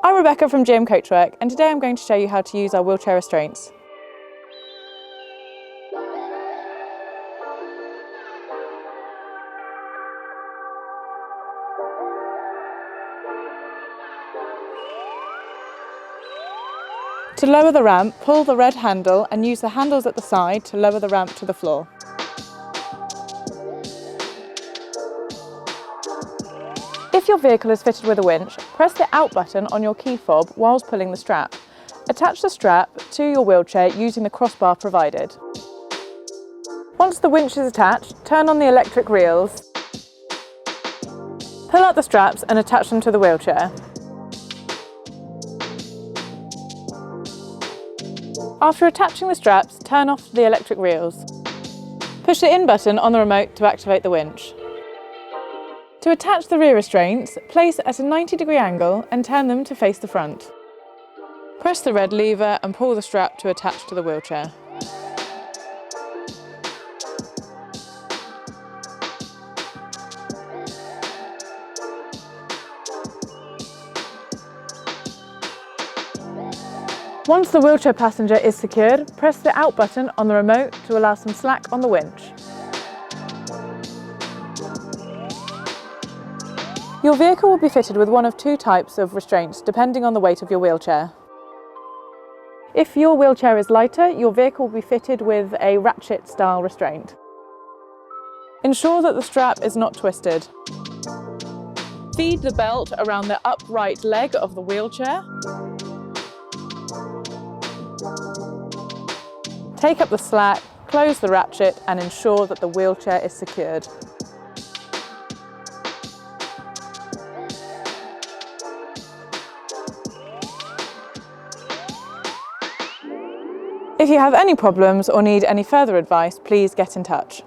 I'm Rebecca from GM Coachwork, and today I'm going to show you how to use our wheelchair restraints. To lower the ramp, pull the red handle and use the handles at the side to lower the ramp to the floor. If your vehicle is fitted with a winch, press the out button on your key fob whilst pulling the strap. Attach the strap to your wheelchair using the crossbar provided. Once the winch is attached, turn on the electric reels. Pull out the straps and attach them to the wheelchair. After attaching the straps, turn off the electric reels. Push the in button on the remote to activate the winch. To attach the rear restraints, place at a 90-degree angle and turn them to face the front. Press the red lever and pull the strap to attach to the wheelchair. Once the wheelchair passenger is secured, press the out button on the remote to allow some slack on the winch. Your vehicle will be fitted with one of two types of restraints depending on the weight of your wheelchair. If your wheelchair is lighter, your vehicle will be fitted with a ratchet-style restraint. Ensure that the strap is not twisted. Feed the belt around the upright leg of the wheelchair. Take up the slack, close the ratchet and ensure that the wheelchair is secured. If you have any problems or need any further advice, please get in touch.